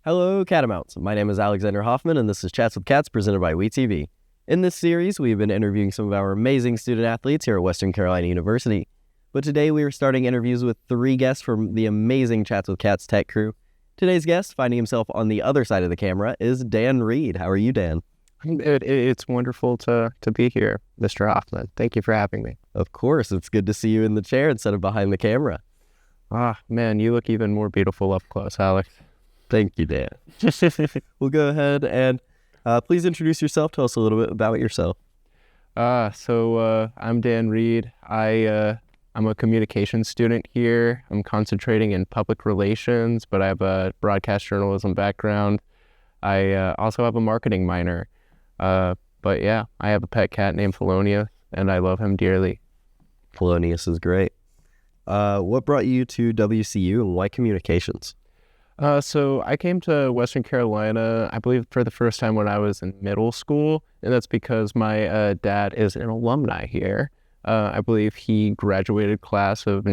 Hello, Catamounts. My name is Alexander Hoffman, and this is Chats with Cats presented by WeTV. In this series, we've been interviewing some of our amazing student athletes here at Western Carolina University. But today we are starting interviews with 3 guests from the amazing Chats with Cats tech crew. Today's guest, finding himself on the other side of the camera, is Dan Reid. How are you, Dan? It's wonderful to be here, Mr. Hoffman. Thank you for having me. Of course, it's good to see you in the chair instead of behind the camera. Ah, man, you look even more beautiful up close, Alex. Thank you, Dan. We'll go ahead and please introduce yourself. Tell us a little bit about yourself. I'm Dan Reid. I'm a communications student here. I'm concentrating in public relations, but I have a broadcast journalism background. I also have a marketing minor. But yeah, I have a pet cat named Felonious, and I love him dearly. Felonious is great. What brought you to WCU and why communications? So I came to Western Carolina, I believe, for the first time when I was in middle school, and that's because my dad is an alumni here. I believe he graduated class of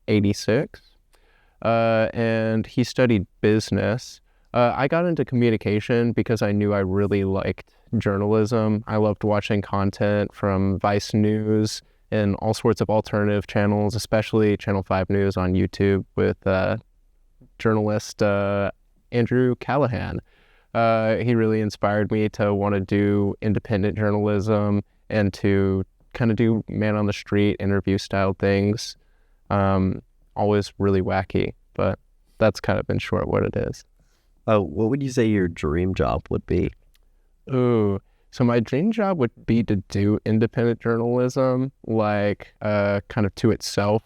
86, and he studied business. I got into communication because I knew I really liked journalism. I loved watching content from Vice News and all sorts of alternative channels, especially Channel 5 News on YouTube with journalist Andrew Callahan. He really inspired me to want to do independent journalism and to kind of do man on the street interview style things. Always really wacky, but that's kind of in short what it is. What would you say your dream job would be? So my dream job would be to do independent journalism, like kind of to itself,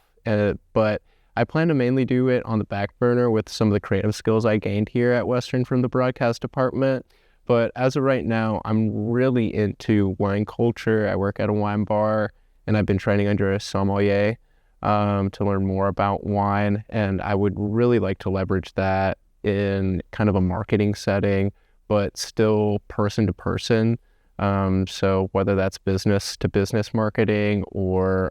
but I plan to mainly do it on the back burner with some of the creative skills I gained here at Western from the broadcast department. But as of right now, I'm really into wine culture. I work at a wine bar, and I've been training under a sommelier to learn more about wine. And I would really like to leverage that in kind of a marketing setting, but still person to person. So whether that's business to business marketing or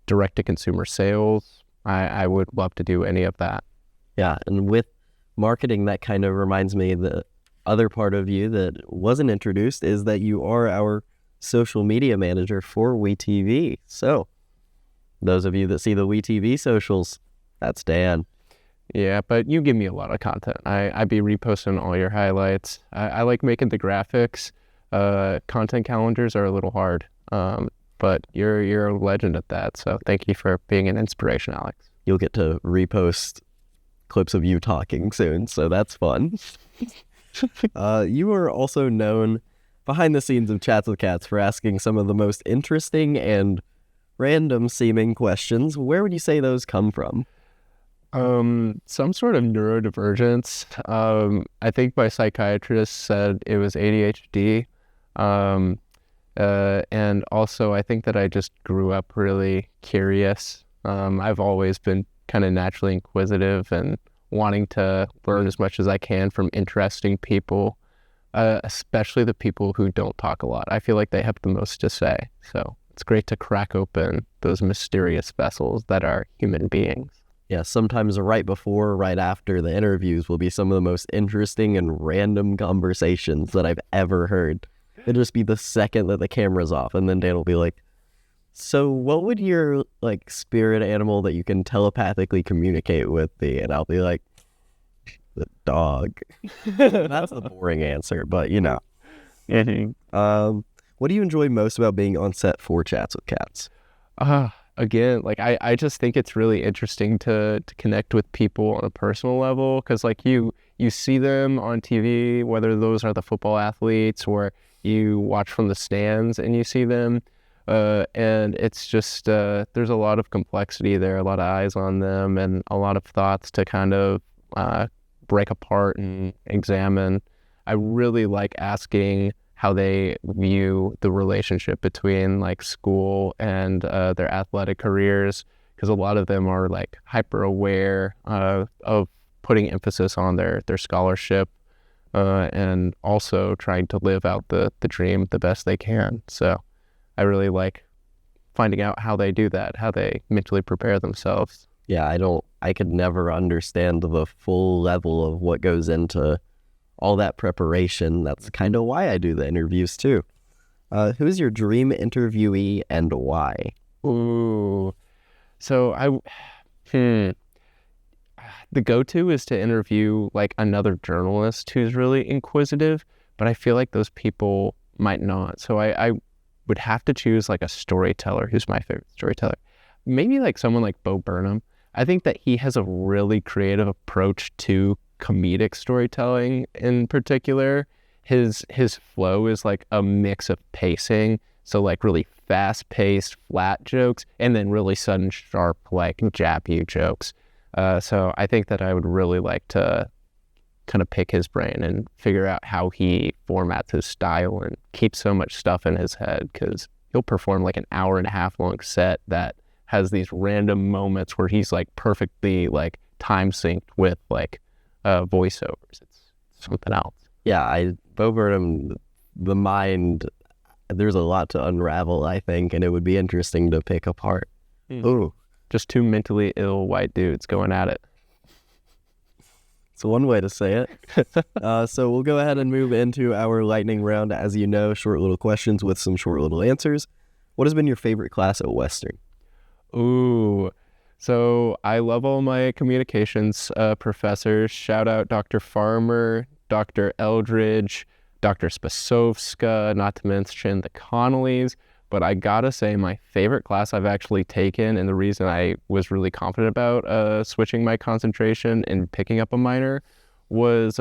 direct to consumer sales, I would love to do any of that. Yeah, and with marketing, that kind of reminds me, the other part of you that wasn't introduced is that you are our social media manager for WeTV. So those of you that see the WeTV socials, that's Dan. Yeah, but you give me a lot of content. I'd be reposting all your highlights. I like making the graphics. Content calendars are a little hard. But you're a legend at that, so thank you for being an inspiration, Alex. You'll get to repost clips of you talking soon, so that's fun. You are also known behind the scenes of Chats with Cats for asking some of the most interesting and random-seeming questions. Where would you say those come from? Some sort of neurodivergence. I think my psychiatrist said it was ADHD. And also, I think that I just grew up really curious. I've always been kind of naturally inquisitive and wanting to learn as much as I can from interesting people, especially the people who don't talk a lot. I feel like they have the most to say. So it's great to crack open those mysterious vessels that are human beings. Yeah, sometimes right before, right after the interviews will be some of the most interesting and random conversations that I've ever heard. It'll just be the second that the camera's off, and then Dan will be like, so what would your, spirit animal that you can telepathically communicate with be? And I'll be like, the dog. That's a boring answer, but you know. Mm-hmm. What do you enjoy most about being on set for Chats with Cats? Again, I just think it's really interesting to connect with people on a personal level, because you see them on TV, whether those are the football athletes or you watch from the stands and you see them, and it's just there's a lot of complexity there, a lot of eyes on them, and a lot of thoughts to kind of break apart and examine. I really like asking how they view the relationship between school and their athletic careers, because a lot of them are hyper aware of putting emphasis on their scholarship, and also trying to live out the dream the best they can. So I really like finding out how they do that, how they mentally prepare themselves. Yeah, I could never understand the full level of what goes into all that preparation. That's kind of why I do the interviews too. Who's your dream interviewee and why? Ooh. So the go-to is to interview like another journalist who's really inquisitive, but I feel like those people might not. So I would have to choose like a storyteller who's my favorite storyteller. Maybe like someone like Bo Burnham. I think that he has a really creative approach to comedic storytelling in particular. His flow is like a mix of pacing, so like really fast-paced, flat jokes, and then really sudden, sharp, like jab you jokes. So I think that I would really like to kind of pick his brain and figure out how he formats his style and keeps so much stuff in his head, because he'll perform like an hour and a half long set that has these random moments where he's like perfectly like time synced with like voiceovers. It's something else. Yeah, Bo Burnham, the mind, there's a lot to unravel, I think, and it would be interesting to pick apart. Ooh. Just two mentally ill white dudes going at it. It's one way to say it. So we'll go ahead and move into our lightning round. As you know, short little questions with some short little answers. What has been your favorite class at Western? Ooh. So I love all my communications professors. Shout out Dr. Farmer, Dr. Eldridge, Dr. Spasovska, not to mention the Connollys. But I gotta say, my favorite class I've actually taken, and the reason I was really confident about switching my concentration and picking up a minor, was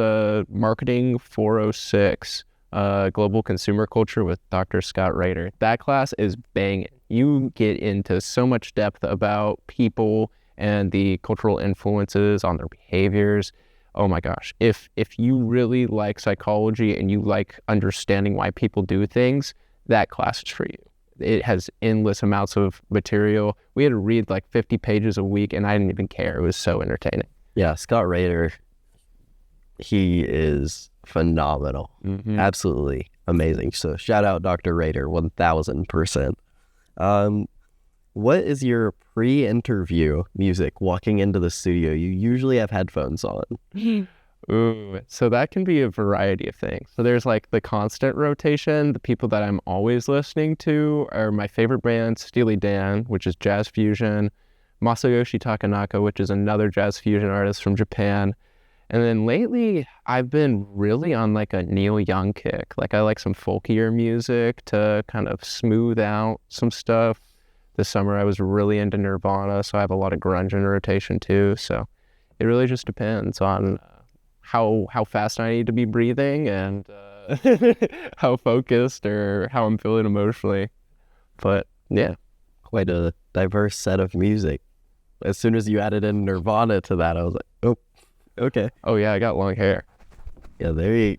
Marketing 406, Global Consumer Culture with Dr. Scott Rader. That class is banging. You get into so much depth about people and the cultural influences on their behaviors. Oh my gosh. If you really like psychology and you like understanding why people do things, that class is for you. It has endless amounts of material. We had to read like 50 pages a week, and I didn't even care. It was so entertaining. Yeah, Scott Rader, he is phenomenal. Mm-hmm. Absolutely amazing. So shout out Dr. Rader, 1000%. What is your pre-interview music walking into the studio? You usually have headphones on. Ooh, so that can be a variety of things. So there's like the constant rotation. The people that I'm always listening to are my favorite band, Steely Dan, which is jazz fusion, Masayoshi Takanaka, which is another jazz fusion artist from Japan. And then lately, I've been really on like a Neil Young kick. Like I like some folkier music to kind of smooth out some stuff. This summer, I was really into Nirvana, so I have a lot of grunge in rotation too. So it really just depends on how fast I need to be breathing and how focused or how I'm feeling emotionally. But yeah. Quite a diverse set of music. As soon as you added in Nirvana to that, I was like, oh, okay. Oh yeah, I got long hair. Yeah, there you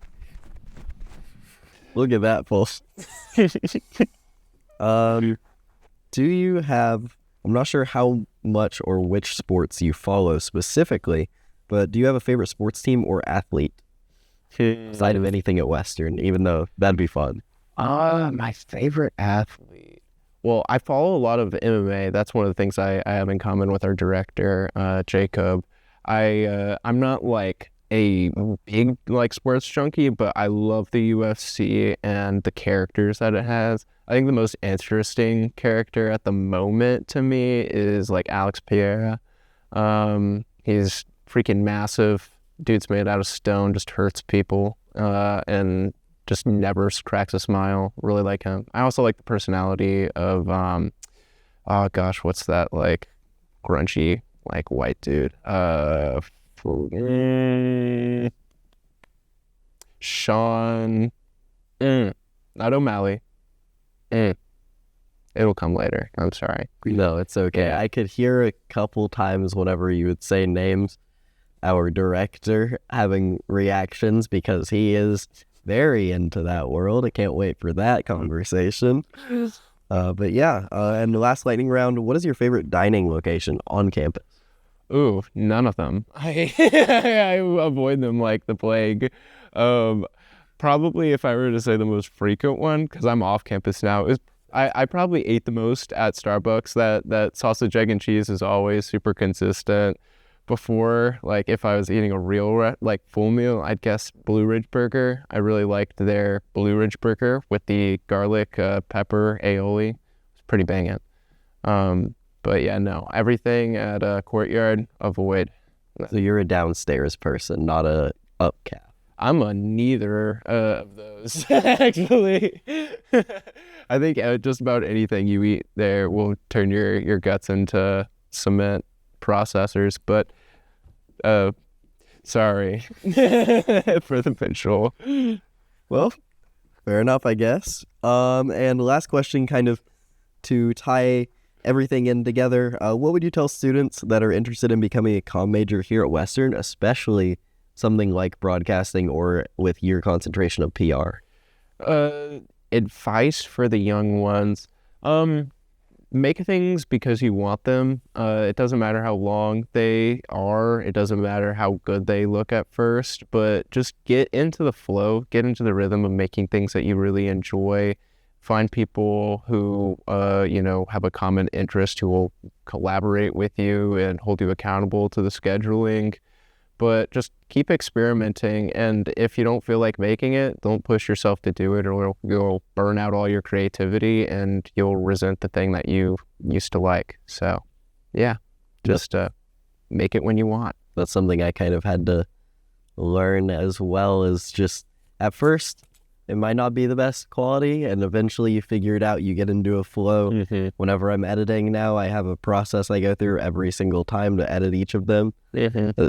look at that, Pulse. Do you have, I'm not sure how much or which sports you follow specifically, but do you have a favorite sports team or athlete aside of anything at Western, even though that'd be fun? My favorite athlete. Well, I follow a lot of MMA. That's one of the things I have in common with our director, Jacob. I'm not like a big like sports junkie, but I love the UFC and the characters that it has. I think the most interesting character at the moment to me is like Alex Pereira. He's freaking massive. Dude's made out of stone, just hurts people, and just never cracks a smile. Really like him. I also like the personality of, oh gosh, what's that like grungy like white dude? Sean, not O'Malley. It'll come later. I'm sorry. No, it's okay. Yeah. I could hear a couple times whenever you would say names, our director having reactions because he is very into that world. I can't wait for that conversation. But yeah, and the last lightning round, what is your favorite dining location on campus? Ooh, none of them. I avoid them like the plague. Probably if I were to say the most frequent one, because I'm off campus now, is I probably ate the most at Starbucks. That sausage, egg, and cheese is always super consistent. Before, like if I was eating a real like full meal, I'd guess Blue Ridge Burger. I really liked their Blue Ridge Burger with the garlic, pepper, aioli. It's pretty banging. But yeah, no, everything at Courtyard, avoid. So you're a downstairs person, not a up calf. I'm a neither of those, actually. I think just about anything you eat there will turn your guts into cement processors, but sorry for the visual. Well, fair enough, I guess. And last question, kind of to tie everything in together, what would you tell students that are interested in becoming a comm major here at Western, especially something like broadcasting or with your concentration of PR? Advice for the young ones. Make things because you want them. It doesn't matter how long they are. It doesn't matter how good they look at first, but just get into the flow, get into the rhythm of making things that you really enjoy. Find people who, have a common interest, who will collaborate with you and hold you accountable to the scheduling. But just keep experimenting, and if you don't feel like making it, don't push yourself to do it, or you'll burn out all your creativity and you'll resent the thing that you used to like. So, yeah, just make it when you want. That's something I kind of had to learn as well, as just at first it might not be the best quality, and eventually you figure it out, you get into a flow. Mm-hmm. Whenever I'm editing now, I have a process I go through every single time to edit each of them. Mm-hmm.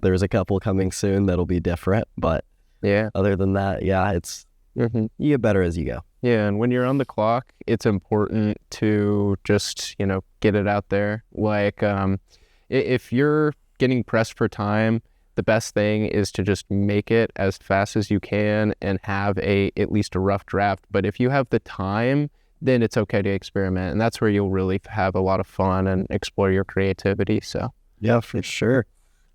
There's a couple coming soon that'll be different, but yeah, other than that, yeah, it's mm-hmm. you get better as you go. Yeah, and when you're on the clock, it's important to just, get it out there. Like, if you're getting pressed for time, the best thing is to just make it as fast as you can and have at least a rough draft. But if you have the time, then it's okay to experiment, and that's where you'll really have a lot of fun and explore your creativity. So yeah, for sure.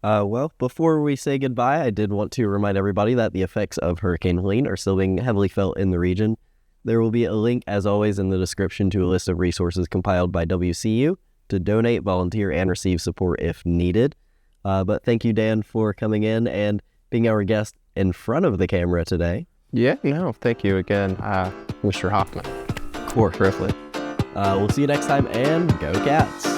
Well, before we say goodbye, I did want to remind everybody that the effects of Hurricane Helene are still being heavily felt in the region. There will be a link, as always, in the description to a list of resources compiled by WCU to donate, volunteer, and receive support if needed. But thank you, Dan, for coming in and being our guest in front of the camera today. yeah, no, thank you again, Mr. Hoffman. Of course. We'll see you next time, and go Cats!